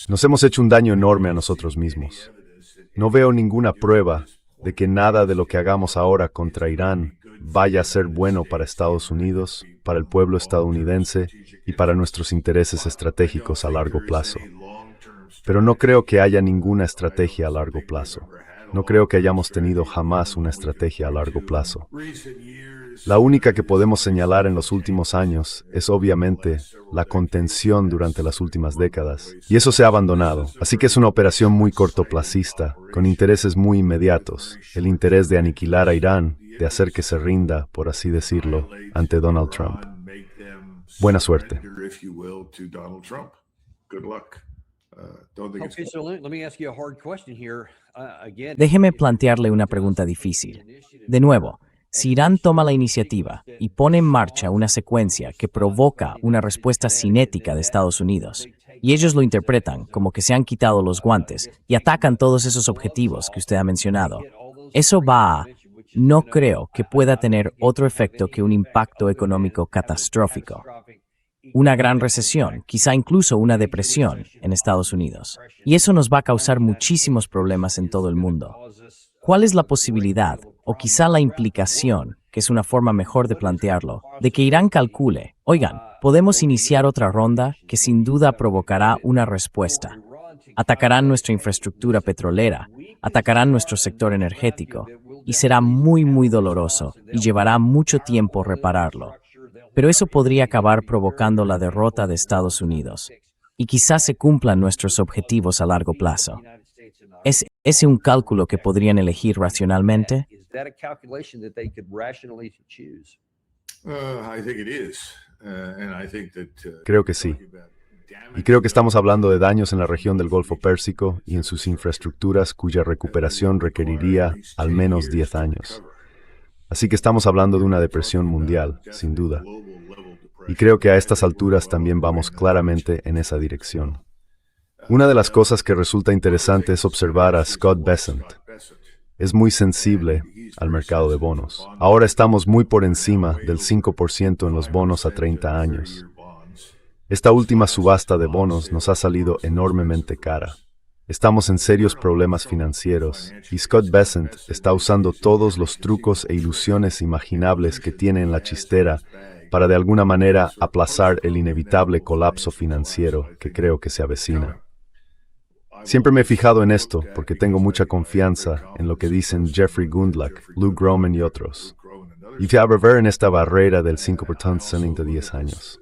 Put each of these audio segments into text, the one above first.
Nos hemos hecho un daño enorme a nosotros mismos. No veo ninguna prueba de que nada de lo que hagamos ahora contra Irán vaya a ser bueno para Estados Unidos, para el pueblo estadounidense y para nuestros intereses estratégicos a largo plazo. Pero no creo que haya ninguna estrategia a largo plazo. No creo que hayamos tenido jamás una estrategia a largo plazo. La única que podemos señalar en los últimos años es obviamente la contención durante las últimas décadas, y eso se ha abandonado. Así que es una operación muy cortoplacista, con intereses muy inmediatos, el interés de aniquilar a Irán, de hacer que se rinda, por así decirlo, ante Donald Trump. Buena suerte. Déjeme plantearle una pregunta difícil. De nuevo, si Irán toma la iniciativa y pone en marcha una secuencia que provoca una respuesta cinética de Estados Unidos, y ellos lo interpretan como que se han quitado los guantes y atacan todos esos objetivos que usted ha mencionado, eso va a... No creo que pueda tener otro efecto que un impacto económico catastrófico. Una gran recesión, quizá incluso una depresión en Estados Unidos. Y eso nos va a causar muchísimos problemas en todo el mundo. ¿Cuál es la posibilidad, o quizá la implicación, que es una forma mejor de plantearlo, de que Irán calcule, oigan, podemos iniciar otra ronda que sin duda provocará una respuesta? Atacarán nuestra infraestructura petrolera, atacarán nuestro sector energético, y será muy, muy doloroso, y llevará mucho tiempo repararlo. Pero eso podría acabar provocando la derrota de Estados Unidos, y quizás se cumplan nuestros objetivos a largo plazo. ¿Es ese un cálculo que podrían elegir racionalmente? Creo que sí. Y creo que estamos hablando de daños en la región del Golfo Pérsico y en sus infraestructuras cuya recuperación requeriría al menos 10 años. Así que estamos hablando de una depresión mundial, sin duda. Y creo que a estas alturas también vamos claramente en esa dirección. Una de las cosas que resulta interesante es observar a Scott Bessent. Es muy sensible al mercado de bonos. Ahora estamos muy por encima del 5% en los bonos a 30 años. Esta última subasta de bonos nos ha salido enormemente cara. Estamos en serios problemas financieros y Scott Bessent está usando todos los trucos e ilusiones imaginables que tiene en la chistera para de alguna manera aplazar el inevitable colapso financiero que creo que se avecina. Siempre me he fijado en esto porque tengo mucha confianza en lo que dicen Jeffrey Gundlach, Lou Gromen y otros. Y te ver en esta barrera del 5% de 10 años.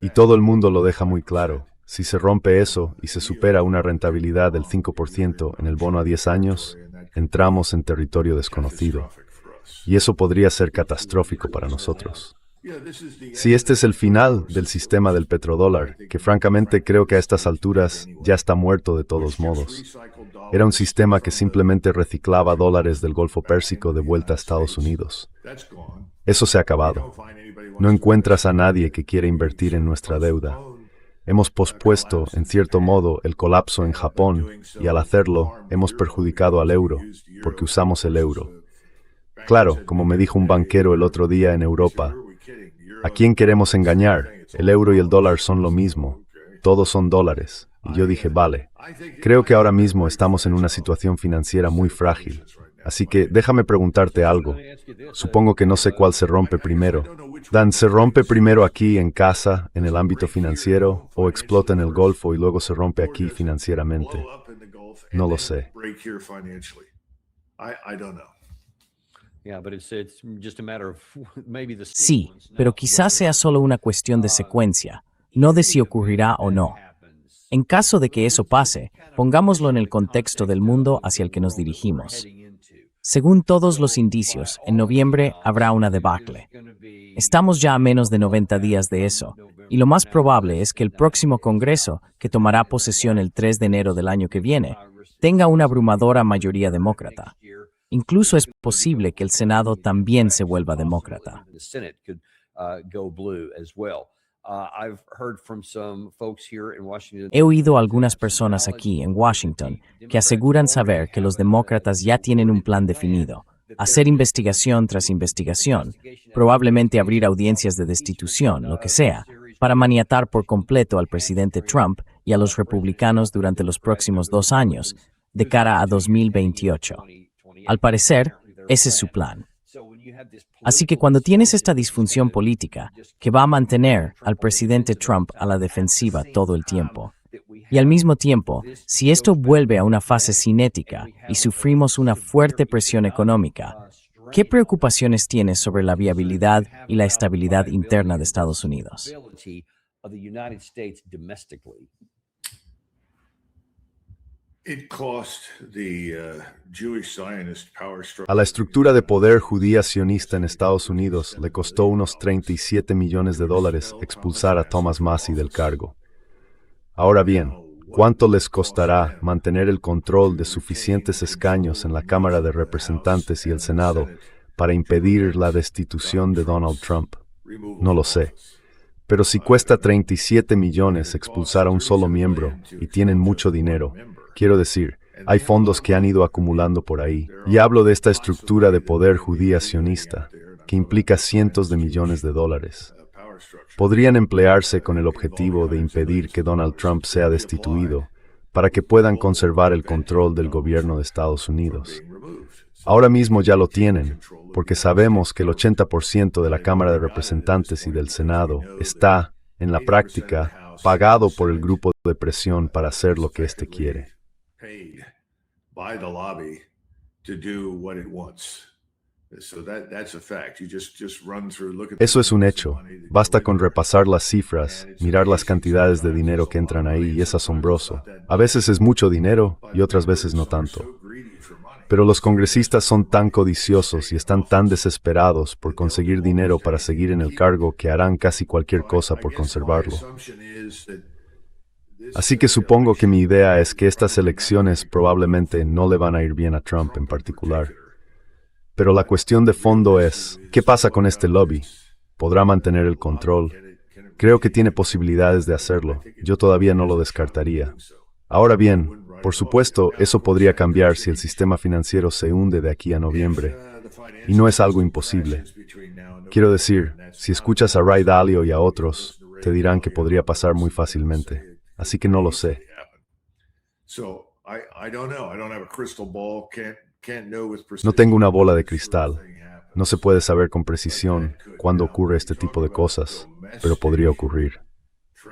Y todo el mundo lo deja muy claro. Si se rompe eso y se supera una rentabilidad del 5% en el bono a 10 años, entramos en territorio desconocido. Y eso podría ser catastrófico para nosotros. Si este es el final del sistema del petrodólar, que francamente creo que a estas alturas ya está muerto de todos modos. Era un sistema que simplemente reciclaba dólares del Golfo Pérsico de vuelta a Estados Unidos. Eso se ha acabado. No encuentras a nadie que quiera invertir en nuestra deuda. Hemos pospuesto, en cierto modo, el colapso en Japón y al hacerlo hemos perjudicado al euro, porque usamos el euro. Claro, como me dijo un banquero el otro día en Europa, ¿a quién queremos engañar? El euro y el dólar son lo mismo. Todos son dólares. Y yo dije, vale. Creo que ahora mismo estamos en una situación financiera muy frágil. Así que déjame preguntarte algo. Supongo que no sé cuál se rompe primero. Dan, ¿se rompe primero aquí en casa, en el ámbito financiero, o explota en el Golfo y luego se rompe aquí financieramente? No lo sé. Sí, pero quizás sea solo una cuestión de secuencia, no de si ocurrirá o no. En caso de que eso pase, pongámoslo en el contexto del mundo hacia el que nos dirigimos. Según todos los indicios, en noviembre habrá una debacle. Estamos ya a menos de 90 días de eso, y lo más probable es que el próximo Congreso, que tomará posesión el 3 de enero del año que viene, tenga una abrumadora mayoría demócrata. Incluso es posible que el Senado también se vuelva demócrata. He oído a algunas personas aquí en Washington que aseguran saber que los demócratas ya tienen un plan definido, hacer investigación tras investigación, probablemente abrir audiencias de destitución, lo que sea, para maniatar por completo al presidente Trump y a los republicanos durante los próximos 2 años, de cara a 2028. Al parecer, ese es su plan. Así que cuando tienes esta disfunción política que va a mantener al presidente Trump a la defensiva todo el tiempo, y al mismo tiempo, si esto vuelve a una fase cinética y sufrimos una fuerte presión económica, ¿qué preocupaciones tienes sobre la viabilidad y la estabilidad interna de Estados Unidos? A la estructura de poder judía sionista en Estados Unidos le costó unos $37 millones expulsar a Thomas Massie del cargo. Ahora bien, ¿cuánto les costará mantener el control de suficientes escaños en la Cámara de Representantes y el Senado para impedir la destitución de Donald Trump? No lo sé. Pero si cuesta 37 millones expulsar a un solo miembro y tienen mucho dinero, quiero decir, hay fondos que han ido acumulando por ahí. Y hablo de esta estructura de poder judía sionista, que implica cientos de millones de dólares. Podrían emplearse con el objetivo de impedir que Donald Trump sea destituido, para que puedan conservar el control del gobierno de Estados Unidos. Ahora mismo ya lo tienen, porque sabemos que el 80% de la Cámara de Representantes y del Senado está, en la práctica, pagado por el grupo de presión para hacer lo que éste quiere. Eso es un hecho. Basta con repasar las cifras, mirar las cantidades de dinero que entran ahí y es asombroso. A veces es mucho dinero y otras veces no tanto. Pero los congresistas son tan codiciosos y están tan desesperados por conseguir dinero para seguir en el cargo que harán casi cualquier cosa por conservarlo. Así que supongo que mi idea es que estas elecciones probablemente no le van a ir bien a Trump en particular. Pero la cuestión de fondo es, ¿qué pasa con este lobby? ¿Podrá mantener el control? Creo que tiene posibilidades de hacerlo. Yo todavía no lo descartaría. Ahora bien, por supuesto, eso podría cambiar si el sistema financiero se hunde de aquí a noviembre. Y no es algo imposible. Quiero decir, si escuchas a Ray Dalio y a otros, te dirán que podría pasar muy fácilmente. Así que no lo sé. No tengo una bola de cristal. No se puede saber con precisión cuándo ocurre este tipo de cosas, pero podría ocurrir.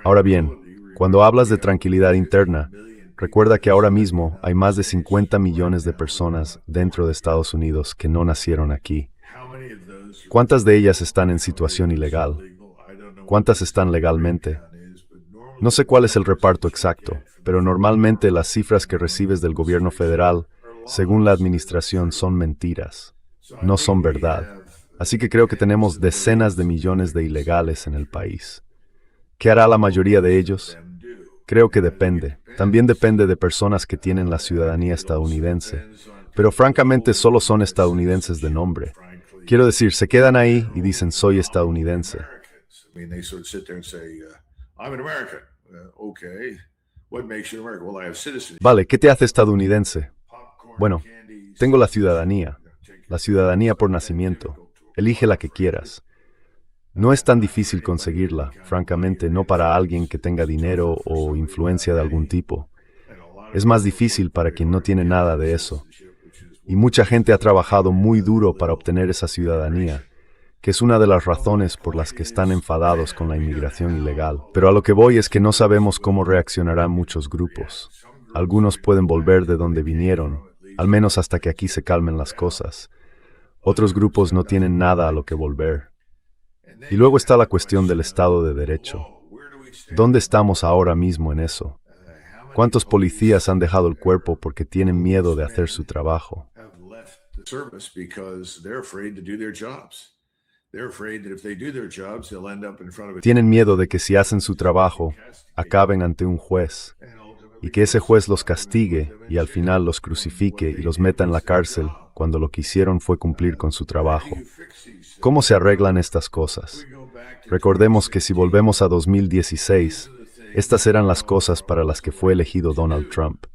Ahora bien, cuando hablas de tranquilidad interna, recuerda que ahora mismo hay más de 50 millones de personas dentro de Estados Unidos que no nacieron aquí. ¿Cuántas de ellas están en situación ilegal? ¿Cuántas están legalmente? No sé cuál es el reparto exacto, pero normalmente las cifras que recibes del gobierno federal, según la administración, son mentiras. No son verdad. Así que creo que tenemos decenas de millones de ilegales en el país. ¿Qué hará la mayoría de ellos? Creo que depende. También depende de personas que tienen la ciudadanía estadounidense. Pero francamente solo son estadounidenses de nombre. Quiero decir, se quedan ahí y dicen soy estadounidense. Vale, ¿qué te hace estadounidense? Bueno, tengo la ciudadanía por nacimiento. Elige la que quieras. No es tan difícil conseguirla, francamente, no para alguien que tenga dinero o influencia de algún tipo. Es más difícil para quien no tiene nada de eso. Y mucha gente ha trabajado muy duro para obtener esa ciudadanía, que es una de las razones por las que están enfadados con la inmigración ilegal. Pero a lo que voy es que no sabemos cómo reaccionarán muchos grupos. Algunos pueden volver de donde vinieron, al menos hasta que aquí se calmen las cosas. Otros grupos no tienen nada a lo que volver. Y luego está la cuestión del Estado de Derecho. ¿Dónde estamos ahora mismo en eso? ¿Cuántos policías han dejado el cuerpo porque tienen miedo de hacer su trabajo? Tienen miedo de que si hacen su trabajo, acaben ante un juez, y que ese juez los castigue y al final los crucifique y los meta en la cárcel cuando lo que hicieron fue cumplir con su trabajo. ¿Cómo se arreglan estas cosas? Recordemos que si volvemos a 2016, estas eran las cosas para las que fue elegido Donald Trump.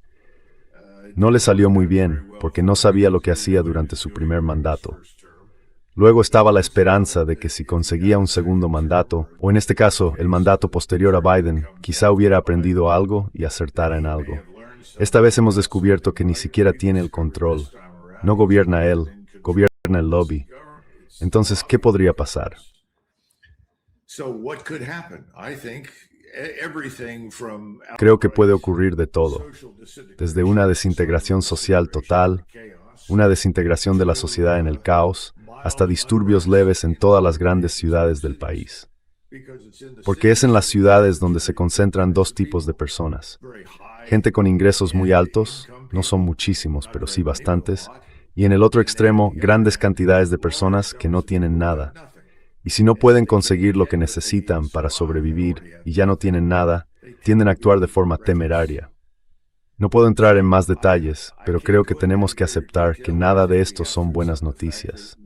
No le salió muy bien, porque no sabía lo que hacía durante su primer mandato. Luego estaba la esperanza de que si conseguía un segundo mandato, o en este caso, el mandato posterior a Biden, quizá hubiera aprendido algo y acertara en algo. Esta vez hemos descubierto que ni siquiera tiene el control. No gobierna él, gobierna el lobby. Entonces, ¿qué podría pasar? Creo que puede ocurrir de todo, desde una desintegración social total, una desintegración de la sociedad en el caos, hasta disturbios leves en todas las grandes ciudades del país. Porque es en las ciudades donde se concentran dos tipos de personas. Gente con ingresos muy altos, no son muchísimos, pero sí bastantes, y en el otro extremo, grandes cantidades de personas que no tienen nada. Y si no pueden conseguir lo que necesitan para sobrevivir y ya no tienen nada, tienden a actuar de forma temeraria. No puedo entrar en más detalles, pero creo que tenemos que aceptar que nada de esto son buenas noticias.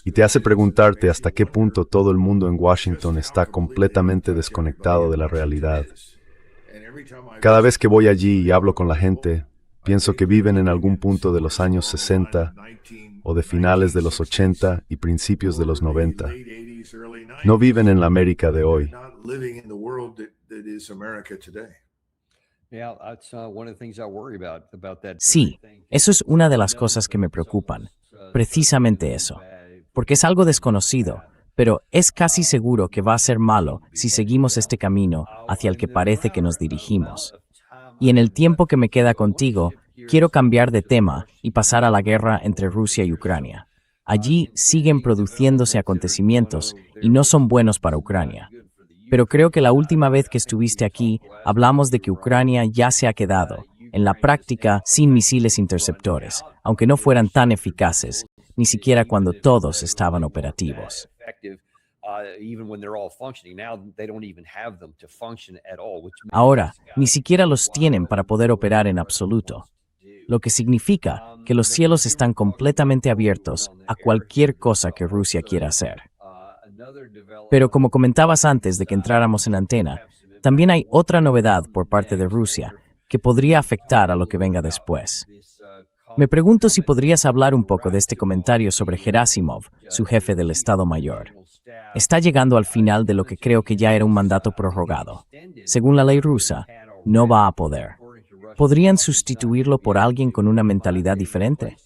Y te hace preguntarte hasta qué punto todo el mundo en Washington está completamente desconectado de la realidad. Cada vez que voy allí y hablo con la gente, pienso que viven en algún punto de los años 60 o de finales de los 80 y principios de los 90. No viven en la América de hoy. Sí, eso es una de las cosas que me preocupan, precisamente eso, porque es algo desconocido, pero es casi seguro que va a ser malo si seguimos este camino hacia el que parece que nos dirigimos. Y en el tiempo que me queda contigo, quiero cambiar de tema y pasar a la guerra entre Rusia y Ucrania. Allí siguen produciéndose acontecimientos y no son buenos para Ucrania. Pero creo que la última vez que estuviste aquí, hablamos de que Ucrania ya se ha quedado, en la práctica, sin misiles interceptores, aunque no fueran tan eficaces, ni siquiera cuando todos estaban operativos. Ahora, ni siquiera los tienen para poder operar en absoluto, lo que significa que los cielos están completamente abiertos a cualquier cosa que Rusia quiera hacer. Pero como comentabas antes de que entráramos en antena, también hay otra novedad por parte de Rusia que podría afectar a lo que venga después. Me pregunto si podrías hablar un poco de este comentario sobre Gerasimov, su jefe del Estado Mayor. Está llegando al final de lo que creo que ya era un mandato prorrogado. Según la ley rusa, no va a poder. ¿Podrían sustituirlo por alguien con una mentalidad diferente?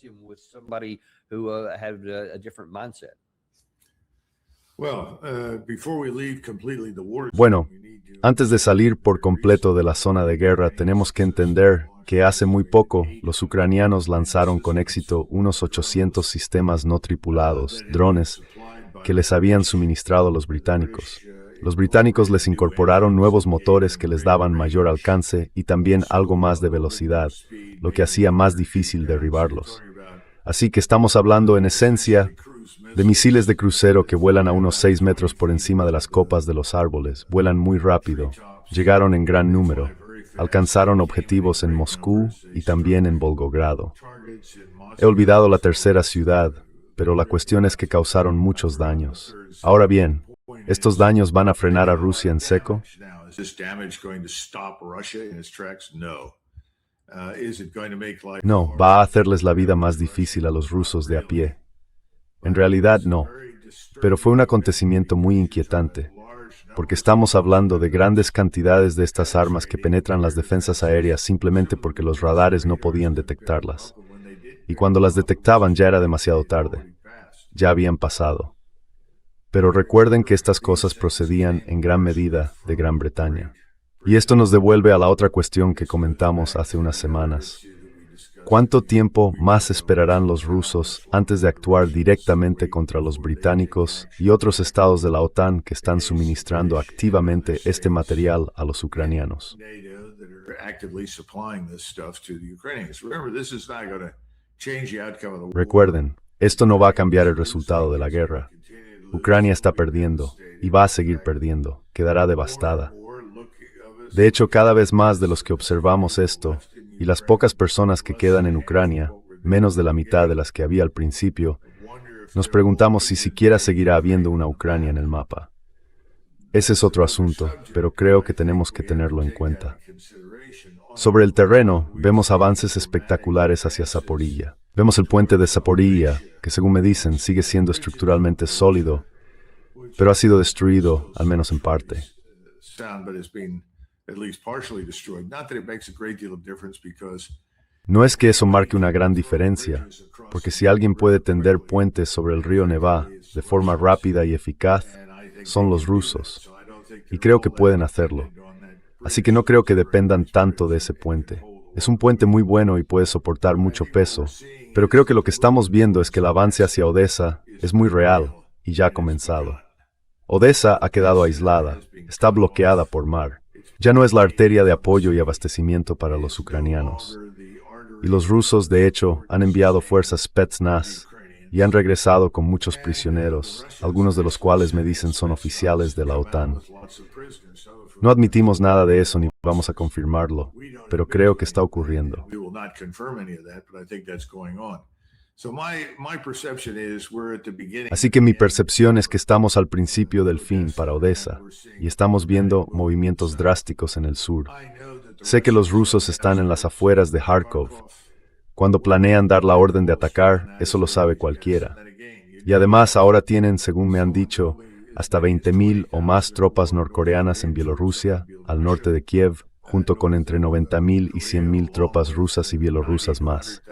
Bueno, antes de salir por completo de la zona de guerra, tenemos que entender que hace muy poco los ucranianos lanzaron con éxito unos 800 sistemas no tripulados, drones, que les habían suministrado los británicos. Los británicos les incorporaron nuevos motores que les daban mayor alcance y también algo más de velocidad, lo que hacía más difícil derribarlos. Así que estamos hablando en esencia de misiles de crucero que vuelan a unos 6 metros por encima de las copas de los árboles, vuelan muy rápido, llegaron en gran número, alcanzaron objetivos en Moscú y también en Volgogrado. He olvidado la tercera ciudad, pero la cuestión es que causaron muchos daños. Ahora bien, ¿estos daños van a frenar a Rusia en seco? No, va a hacerles la vida más difícil a los rusos de a pie. En realidad no, pero fue un acontecimiento muy inquietante, porque estamos hablando de grandes cantidades de estas armas que penetran las defensas aéreas simplemente porque los radares no podían detectarlas. Y cuando las detectaban ya era demasiado tarde, ya habían pasado. Pero recuerden que estas cosas procedían en gran medida de Gran Bretaña. Y esto nos devuelve a la otra cuestión que comentamos hace unas semanas. ¿Cuánto tiempo más esperarán los rusos antes de actuar directamente contra los británicos y otros estados de la OTAN que están suministrando activamente este material a los ucranianos? Recuerden, esto no va a cambiar el resultado de la guerra. Ucrania está perdiendo y va a seguir perdiendo, quedará devastada. De hecho, cada vez más de los que observamos esto, y las pocas personas que quedan en Ucrania, menos de la mitad de las que había al principio, nos preguntamos si siquiera seguirá habiendo una Ucrania en el mapa. Ese es otro asunto, pero creo que tenemos que tenerlo en cuenta. Sobre el terreno, vemos avances espectaculares hacia Zaporilla. Vemos el puente de Zaporilla, que según me dicen sigue siendo estructuralmente sólido, pero ha sido destruido, al menos en parte. No es que eso marque una gran diferencia, porque si alguien puede tender puentes sobre el río Neva de forma rápida y eficaz, son los rusos, y creo que pueden hacerlo. Así que no creo que dependan tanto de ese puente. Es un puente muy bueno y puede soportar mucho peso, pero creo que lo que estamos viendo es que el avance hacia Odessa es muy real y ya ha comenzado. Odessa ha quedado aislada, está bloqueada por mar. Ya no es la arteria de apoyo y abastecimiento para los ucranianos. Y los rusos, de hecho, han enviado fuerzas Spetsnaz y han regresado con muchos prisioneros, algunos de los cuales me dicen son oficiales de la OTAN. No admitimos nada de eso ni vamos a confirmarlo, pero creo que está ocurriendo. Así que mi percepción es que estamos al principio del fin para Odessa, y estamos viendo movimientos drásticos en el sur. Sé que los rusos están en las afueras de Kharkov. Cuando planean dar la orden de atacar, eso lo sabe cualquiera. Y además ahora tienen, según me han dicho, hasta 20.000 o más tropas norcoreanas en Bielorrusia, al norte de Kiev, junto con entre 90.000 y 100.000 tropas rusas y bielorrusas más.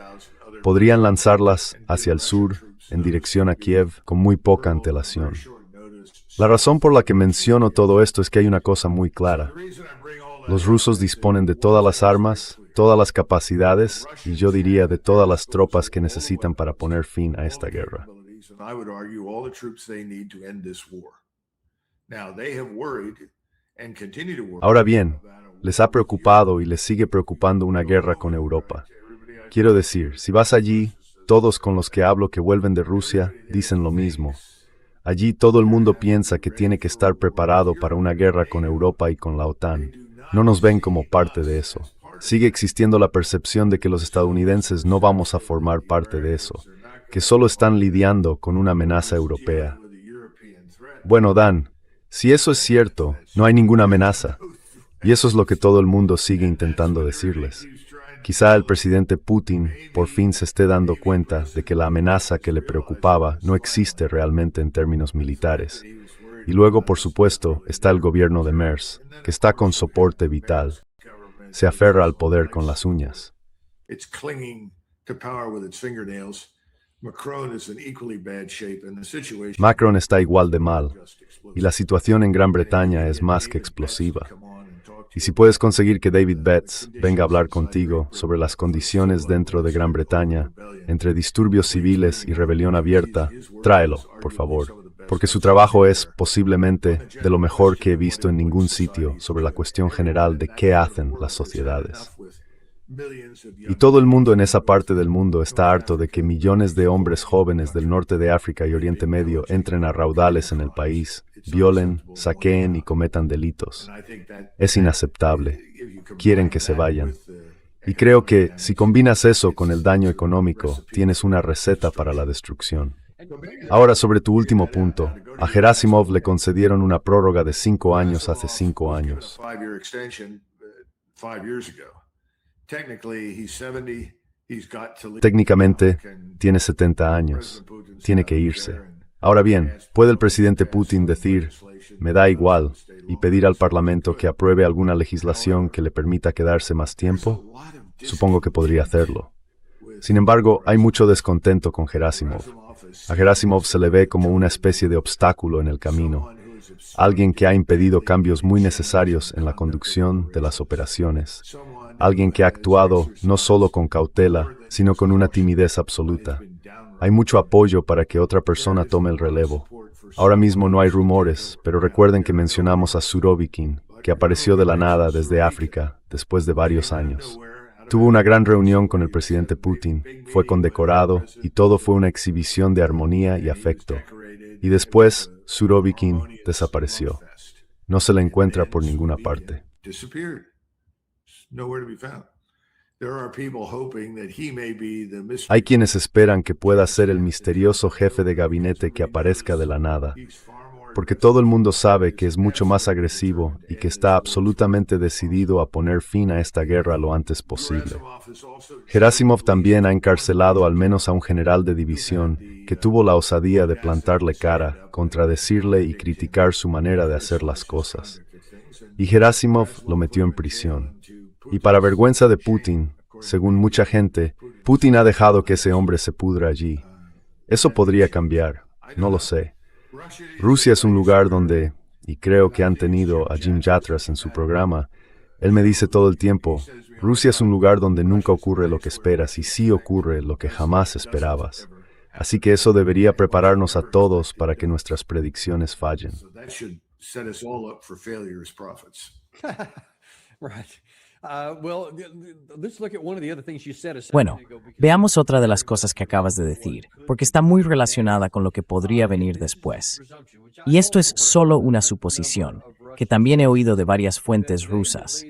Podrían lanzarlas hacia el sur, en dirección a Kiev, con muy poca antelación. La razón por la que menciono todo esto es que hay una cosa muy clara. Los rusos disponen de todas las armas, todas las capacidades, y yo diría de todas las tropas que necesitan para poner fin a esta guerra. Ahora bien, les ha preocupado y les sigue preocupando una guerra con Europa. Quiero decir, si vas allí, todos con los que hablo que vuelven de Rusia dicen lo mismo. Allí todo el mundo piensa que tiene que estar preparado para una guerra con Europa y con la OTAN. No nos ven como parte de eso. Sigue existiendo la percepción de que los estadounidenses no vamos a formar parte de eso, que solo están lidiando con una amenaza europea. Bueno, Dan, si eso es cierto, no hay ninguna amenaza. Y eso es lo que todo el mundo sigue intentando decirles. Quizá el presidente Putin por fin se esté dando cuenta de que la amenaza que le preocupaba no existe realmente en términos militares. Y luego, por supuesto, está el gobierno de Merz, que está con soporte vital. Se aferra al poder con las uñas. Macron está igual de mal, y la situación en Gran Bretaña es más que explosiva. Y si puedes conseguir que David Betts venga a hablar contigo sobre las condiciones dentro de Gran Bretaña, entre disturbios civiles y rebelión abierta, tráelo, por favor, porque su trabajo es, posiblemente, de lo mejor que he visto en ningún sitio sobre la cuestión general de qué hacen las sociedades. Y todo el mundo en esa parte del mundo está harto de que millones de hombres jóvenes del norte de África y Oriente Medio entren a raudales en el país, violen, saqueen y cometan delitos. Es inaceptable. Quieren que se vayan. Y creo que, si combinas eso con el daño económico, tienes una receta para la destrucción. Ahora, sobre tu último punto, a Gerasimov le concedieron una prórroga de 5 años hace 5 años. Técnicamente, tiene 70 años. Tiene que irse. Ahora bien, ¿puede el presidente Putin decir, me da igual, y pedir al Parlamento que apruebe alguna legislación que le permita quedarse más tiempo? Supongo que podría hacerlo. Sin embargo, hay mucho descontento con Gerasimov. A Gerasimov se le ve como una especie de obstáculo en el camino, alguien que ha impedido cambios muy necesarios en la conducción de las operaciones, alguien que ha actuado no solo con cautela, sino con una timidez absoluta. Hay mucho apoyo para que otra persona tome el relevo. Ahora mismo no hay rumores, pero recuerden que mencionamos a Surovikin, que apareció de la nada desde África, después de varios años. Tuvo una gran reunión con el presidente Putin, fue condecorado y todo fue una exhibición de armonía y afecto. Y después, Surovikin desapareció. No se le encuentra por ninguna parte. Hay quienes esperan que pueda ser el misterioso jefe de gabinete que aparezca de la nada. porque todo el mundo sabe que es mucho más agresivo y que está absolutamente decidido a poner fin a esta guerra lo antes posible. Gerasimov también ha encarcelado al menos a un general de división que tuvo la osadía de plantarle cara, contradecirle y criticar su manera de hacer las cosas. Y Gerasimov lo metió en prisión. Y para vergüenza de Putin, según mucha gente, Putin ha dejado que ese hombre se pudra allí. Eso podría cambiar, no lo sé. Rusia es un lugar donde, y creo que han tenido a Jim Yatras en su programa, él me dice todo el tiempo, Rusia es un lugar donde nunca ocurre lo que esperas y sí ocurre lo que jamás esperabas. Así que eso debería prepararnos a todos para que nuestras predicciones fallen. Bueno, veamos otra de las cosas que acabas de decir, porque está muy relacionada con lo que podría venir después. Y esto es solo una suposición, que también he oído de varias fuentes rusas.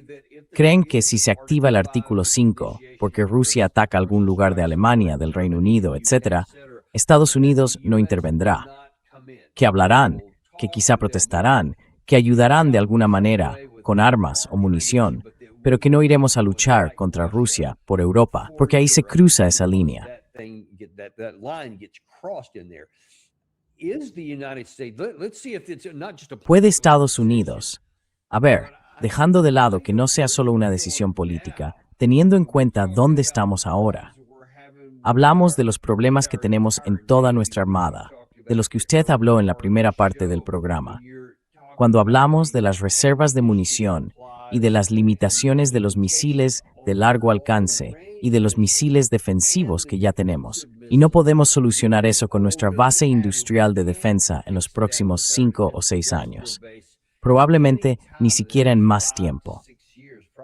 Creen que si se activa el artículo 5, porque Rusia ataca algún lugar de Alemania, del Reino Unido, etc., Estados Unidos no intervendrá. Que hablarán, que quizá protestarán, que ayudarán de alguna manera, con armas o munición, pero que no iremos a luchar contra Rusia por Europa, porque ahí se cruza esa línea. ¿Puede Estados Unidos, dejando de lado que no sea solo una decisión política, teniendo en cuenta dónde estamos ahora? Hablamos de los problemas que tenemos en toda nuestra armada, de los que usted habló en la primera parte del programa. Cuando hablamos de las reservas de munición y de las limitaciones de los misiles de largo alcance y de los misiles defensivos que ya tenemos, y no podemos solucionar eso con nuestra base industrial de defensa en los próximos 5 o 6 años. Probablemente ni siquiera en más tiempo.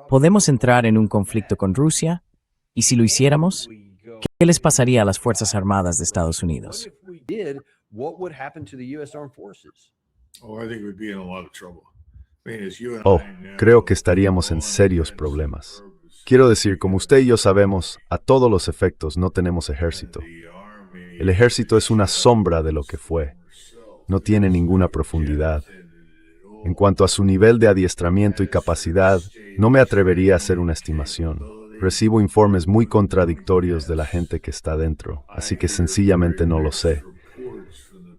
¿Podemos entrar en un conflicto con Rusia? ¿Y si lo hiciéramos? ¿Qué les pasaría a las Fuerzas Armadas de Estados Unidos? Creo que estaríamos en serios problemas. Quiero decir, como usted y yo sabemos, a todos los efectos no tenemos ejército. El ejército es una sombra de lo que fue. No tiene ninguna profundidad. En cuanto a su nivel de adiestramiento y capacidad, no me atrevería a hacer una estimación. Recibo informes muy contradictorios de la gente que está dentro, así que sencillamente no lo sé.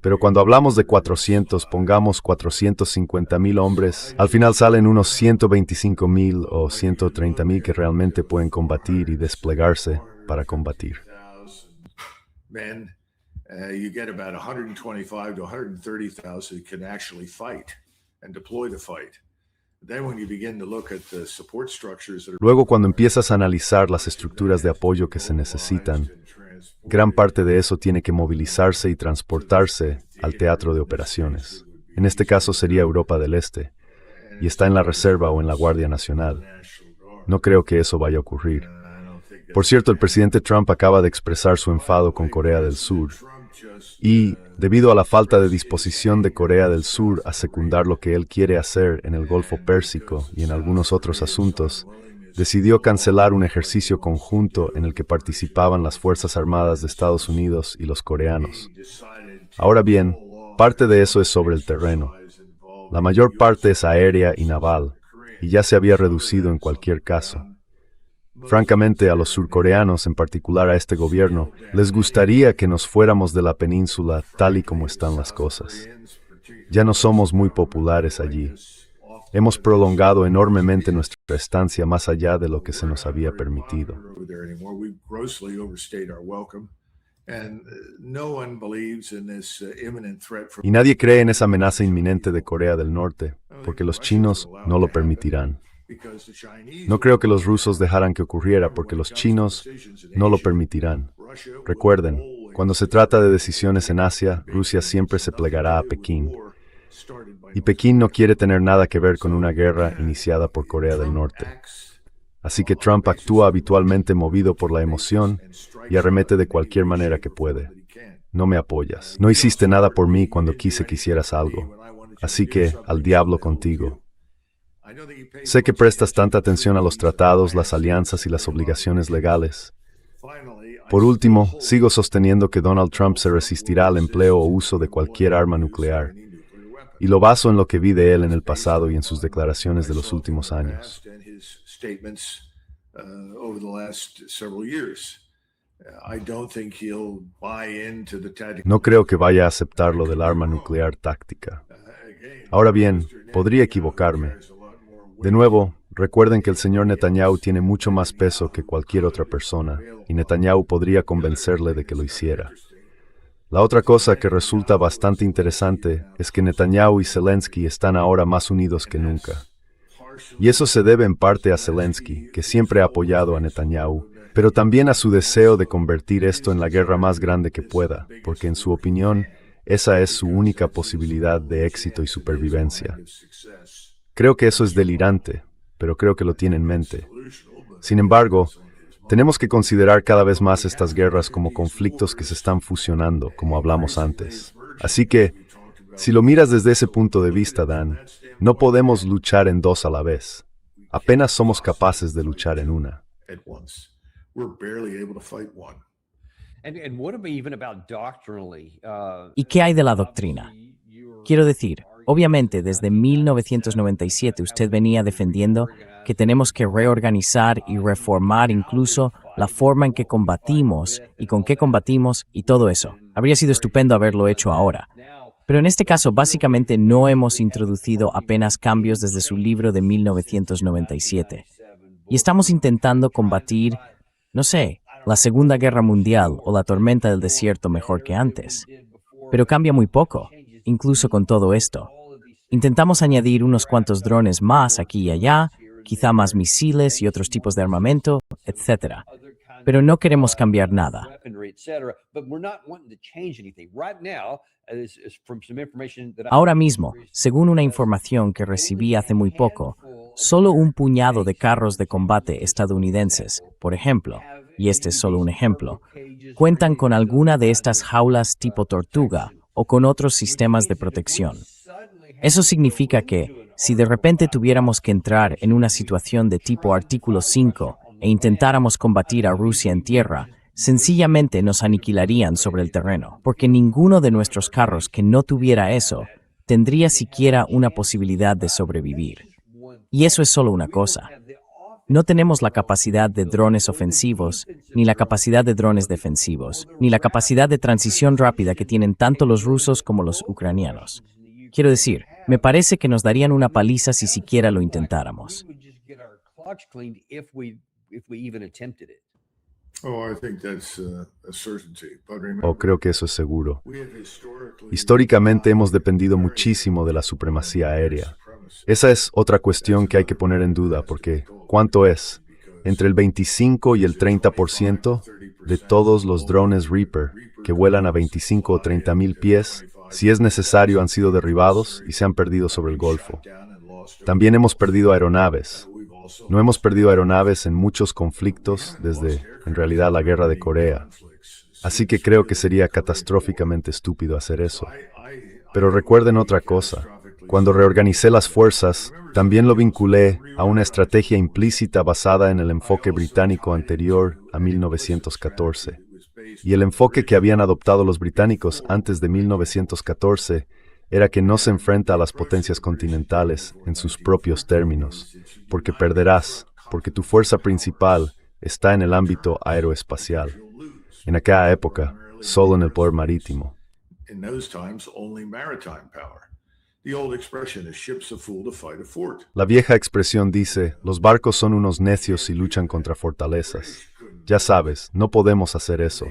Pero cuando hablamos de 400, pongamos 450,000 hombres, al final salen unos 125,000 o 130,000 que realmente pueden combatir y desplegarse para combatir. You get about 125 to 130,000 who can actually fight and deploy to fight. Luego, cuando empiezas a analizar las estructuras de apoyo que se necesitan, gran parte de eso tiene que movilizarse y transportarse al teatro de operaciones. En este caso sería Europa del Este, y está en la Reserva o en la Guardia Nacional. No creo que eso vaya a ocurrir. Por cierto, el presidente Trump acaba de expresar su enfado con Corea del Sur, y, debido a la falta de disposición de Corea del Sur a secundar lo que él quiere hacer en el Golfo Pérsico y en algunos otros asuntos, decidió cancelar un ejercicio conjunto en el que participaban las Fuerzas Armadas de Estados Unidos y los coreanos. Ahora bien, parte de eso es sobre el terreno. La mayor parte es aérea y naval, y ya se había reducido en cualquier caso. Francamente, a los surcoreanos, en particular a este gobierno, les gustaría que nos fuéramos de la península tal y como están las cosas. Ya no somos muy populares allí. Hemos prolongado enormemente nuestra estancia más allá de lo que se nos había permitido. Y nadie cree en esa amenaza inminente de Corea del Norte, porque los chinos no lo permitirán. No creo que los rusos dejaran que ocurriera porque los chinos no lo permitirán. Recuerden, cuando se trata de decisiones en Asia, Rusia siempre se plegará a Pekín. Y Pekín no quiere tener nada que ver con una guerra iniciada por Corea del Norte. Así que Trump actúa habitualmente movido por la emoción y arremete de cualquier manera que puede. No me apoyas. No hiciste nada por mí cuando quise que hicieras algo. Así que, al diablo contigo. Sé que prestas tanta atención a los tratados, las alianzas y las obligaciones legales. Por último, sigo sosteniendo que Donald Trump se resistirá al empleo o uso de cualquier arma nuclear. Y lo baso en lo que vi de él en el pasado y en sus declaraciones de los últimos años. No creo que vaya a aceptar lo del arma nuclear táctica. Ahora bien, podría equivocarme. De nuevo, recuerden que el señor Netanyahu tiene mucho más peso que cualquier otra persona, y Netanyahu podría convencerle de que lo hiciera. La otra cosa que resulta bastante interesante es que Netanyahu y Zelensky están ahora más unidos que nunca. Y eso se debe en parte a Zelensky, que siempre ha apoyado a Netanyahu, pero también a su deseo de convertir esto en la guerra más grande que pueda, porque en su opinión, esa es su única posibilidad de éxito y supervivencia. Creo que eso es delirante, pero creo que lo tiene en mente. Sin embargo, tenemos que considerar cada vez más estas guerras como conflictos que se están fusionando, como hablamos antes. Así que, si lo miras desde ese punto de vista, Dan, no podemos luchar en dos a la vez. Apenas somos capaces de luchar en una. ¿Y qué hay de la doctrina? Quiero decir, obviamente desde 1997 usted venía defendiendo que tenemos que reorganizar y reformar incluso la forma en que combatimos y con qué combatimos y todo eso. Habría sido estupendo haberlo hecho ahora. Pero en este caso básicamente no hemos introducido apenas cambios desde su libro de 1997. Y estamos intentando combatir, no sé, la Segunda Guerra Mundial o la tormenta del desierto mejor que antes. Pero cambia muy poco, incluso con todo esto. Intentamos añadir unos cuantos drones más aquí y allá, quizá más misiles y otros tipos de armamento, etc. Pero no queremos cambiar nada. Ahora mismo, según una información que recibí hace muy poco, solo un puñado de carros de combate estadounidenses, por ejemplo, y este es solo un ejemplo, cuentan con alguna de estas jaulas tipo tortuga o con otros sistemas de protección. Eso significa que, si de repente tuviéramos que entrar en una situación de tipo artículo 5 e intentáramos combatir a Rusia en tierra, sencillamente nos aniquilarían sobre el terreno, porque ninguno de nuestros carros que no tuviera eso tendría siquiera una posibilidad de sobrevivir. Y eso es solo una cosa. No tenemos la capacidad de drones ofensivos, ni la capacidad de drones defensivos, ni la capacidad de transición rápida que tienen tanto los rusos como los ucranianos. Quiero decir, me parece que nos darían una paliza si siquiera lo intentáramos. Creo que eso es seguro. Históricamente hemos dependido muchísimo de la supremacía aérea. Esa es otra cuestión que hay que poner en duda, porque ¿cuánto es? Entre el 25 y el 30% de todos los drones Reaper que vuelan a 25 o 30 mil pies, si es necesario, han sido derribados y se han perdido sobre el Golfo. También hemos perdido aeronaves. No hemos perdido aeronaves en muchos conflictos desde, en realidad, la guerra de Corea. Así que creo que sería catastróficamente estúpido hacer eso. Pero recuerden otra cosa. Cuando reorganicé las fuerzas, también lo vinculé a una estrategia implícita basada en el enfoque británico anterior a 1914. Y el enfoque que habían adoptado los británicos antes de 1914 era que no se enfrenta a las potencias continentales en sus propios términos, porque perderás, porque tu fuerza principal está en el ámbito aeroespacial. En aquella época, solo en el poder marítimo. La vieja expresión dice, los barcos son unos necios y luchan contra fortalezas. Ya sabes, no podemos hacer eso.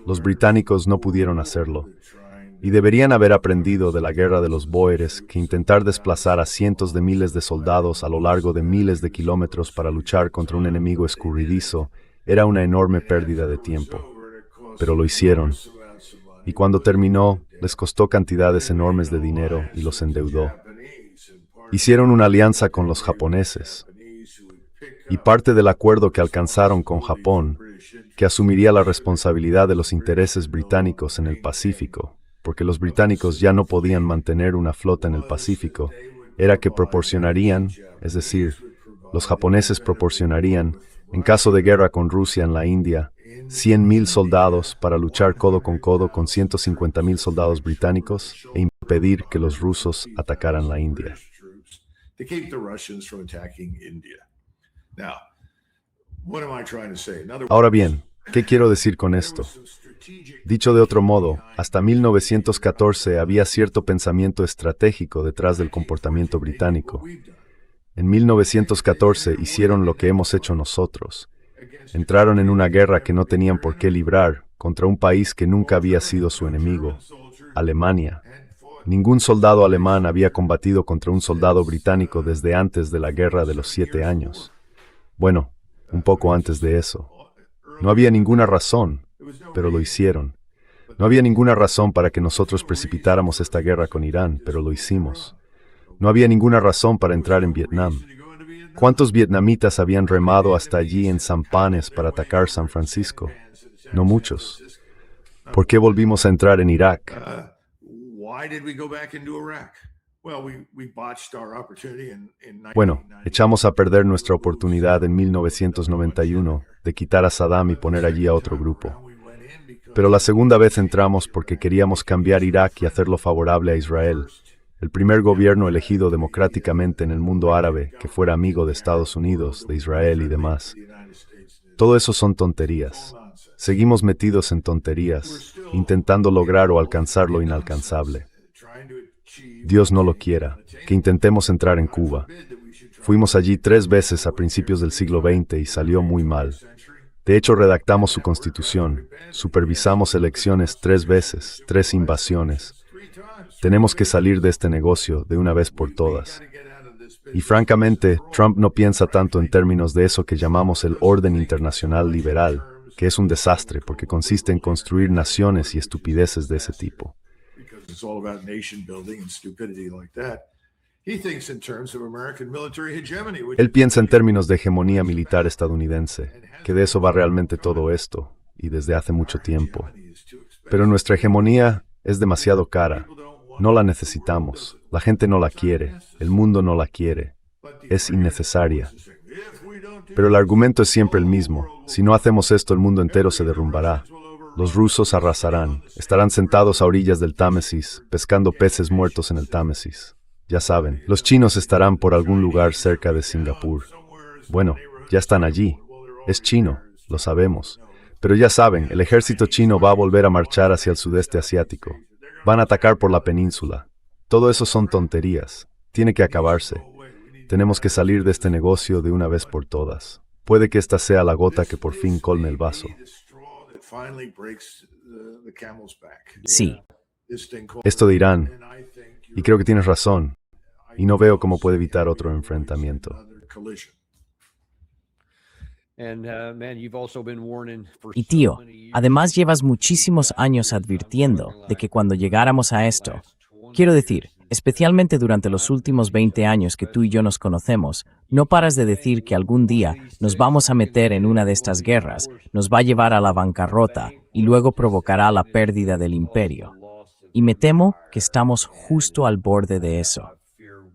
Los británicos no pudieron hacerlo. Y deberían haber aprendido de la guerra de los bóeres que intentar desplazar a cientos de miles de soldados a lo largo de miles de kilómetros para luchar contra un enemigo escurridizo era una enorme pérdida de tiempo. Pero lo hicieron. Y cuando terminó, les costó cantidades enormes de dinero y los endeudó. Hicieron una alianza con los japoneses. Y parte del acuerdo que alcanzaron con Japón, que asumiría la responsabilidad de los intereses británicos en el Pacífico, porque los británicos ya no podían mantener una flota en el Pacífico, era que proporcionarían, es decir, los japoneses proporcionarían, en caso de guerra con Rusia en la India, 100.000 soldados para luchar codo con 150.000 soldados británicos e impedir que los rusos atacaran la India. To keep the Russians from attacking India. Now, what am I trying to say? In other words, Ahora bien, ¿qué quiero decir con esto? Dicho de otro modo, hasta 1914 había cierto pensamiento estratégico detrás del comportamiento británico. En 1914 hicieron lo que hemos hecho nosotros. Entraron en una guerra que no tenían por qué librar contra un país que nunca había sido su enemigo, Alemania. Ningún soldado alemán había combatido contra un soldado británico desde antes de la Guerra de los 7 años. Bueno, un poco antes de eso. No había ninguna razón, pero lo hicieron. No había ninguna razón para que nosotros precipitáramos esta guerra con Irán, pero lo hicimos. No había ninguna razón para entrar en Vietnam. ¿Cuántos vietnamitas habían remado hasta allí en sampanes para atacar San Francisco? No muchos. ¿Por qué volvimos a entrar en Irak? why did we go back into Iraq? Well, we botched our opportunity in Bueno, 1991. echamos a perder nuestra oportunidad en 1991 de quitar a Saddam y poner allí a otro grupo. Pero la segunda vez entramos porque queríamos cambiar Irak y hacerlo favorable a Israel, el primer gobierno elegido democráticamente en el mundo árabe que fuera amigo de Estados Unidos, de Israel y demás. Todo eso son tonterías. Seguimos metidos en tonterías, intentando lograr o alcanzar lo inalcanzable. Dios no lo quiera, que intentemos entrar en Cuba. Fuimos allí 3 veces a principios del siglo XX y salió muy mal. De hecho, redactamos su constitución, supervisamos elecciones 3 veces, 3 invasiones. Tenemos que salir de este negocio de una vez por todas. Y francamente, Trump no piensa tanto en términos de eso que llamamos el orden internacional liberal, que es un desastre porque consiste en construir naciones y estupideces de ese tipo. It's all about nation building and stupidity like that. He thinks in terms of American military hegemony, which Él piensa en términos de hegemonía militar estadounidense, que de eso va realmente todo esto, y desde hace mucho tiempo. Pero nuestra hegemonía es demasiado cara. No la necesitamos. La gente no la quiere. El mundo no la quiere. Es innecesaria. Pero el argumento es siempre el mismo. Si no hacemos esto, el mundo entero se derrumbará. Los rusos arrasarán. Estarán sentados a orillas del Támesis, pescando peces muertos en el Támesis. Ya saben, los chinos estarán por algún lugar cerca de Singapur. Bueno, ya están allí. Es chino, lo sabemos. Pero ya saben, el ejército chino va a volver a marchar hacia el sudeste asiático. Van a atacar por la península. Todo eso son tonterías. Tiene que acabarse. Tenemos que salir de este negocio de una vez por todas. Puede que esta sea la gota que por fin colme el vaso. Sí, Esto de Irán, y creo que tienes razón, y no veo cómo puede evitar otro enfrentamiento. y tío, además llevas muchísimos años advirtiendo de que cuando llegáramos a esto, quiero decir, especialmente durante los últimos 20 años que tú y yo nos conocemos, no paras de decir que algún día nos vamos a meter en una de estas guerras, nos va a llevar a la bancarrota y luego provocará la pérdida del imperio. Y me temo que estamos justo al borde de eso.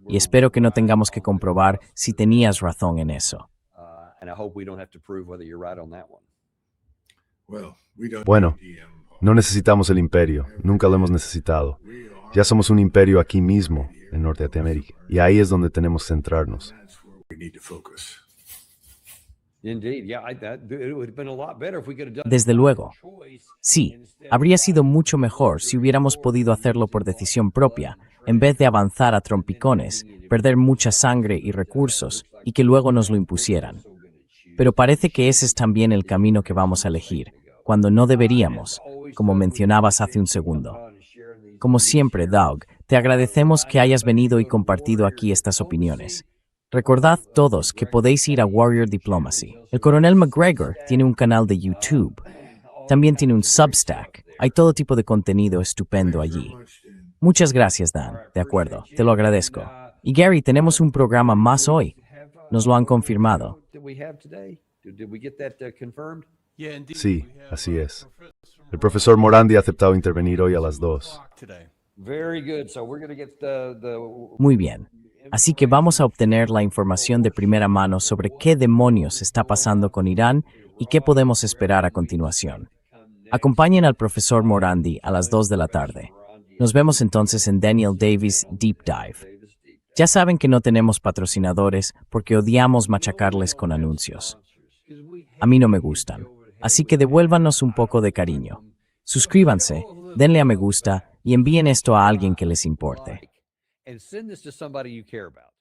Y espero que no tengamos que comprobar si tenías razón en eso. Bueno, no necesitamos el imperio, nunca lo hemos necesitado. Ya somos un imperio aquí mismo, en Norteamérica, y ahí es donde tenemos que centrarnos. Desde luego. Sí, habría sido mucho mejor si hubiéramos podido hacerlo por decisión propia, en vez de avanzar a trompicones, perder mucha sangre y recursos, y que luego nos lo impusieran. Pero parece que ese es también el camino que vamos a elegir, cuando no deberíamos, como mencionabas hace un segundo. Como siempre, Doug, te agradecemos que hayas venido y compartido aquí estas opiniones. Recordad todos que podéis ir a Warrior Diplomacy. El coronel McGregor tiene un canal de YouTube. También tiene un Substack. Hay todo tipo de contenido estupendo allí. Muchas gracias, Dan. De acuerdo, te lo agradezco. Y Gary, tenemos un programa más hoy. Nos lo han confirmado. Sí, así es. El profesor Morandi ha aceptado intervenir hoy a las 2. Muy bien. Así que vamos a obtener la información de primera mano sobre qué demonios está pasando con Irán y qué podemos esperar a continuación. Acompañen al profesor Morandi a las 2 de la tarde. Nos vemos entonces en Daniel Davis Deep Dive. Ya saben que no tenemos patrocinadores porque odiamos machacarles con anuncios. A mí no me gustan, así que devuélvanos un poco de cariño. Suscríbanse, denle a me gusta y envíen esto a alguien que les importe. And send this to somebody you care about.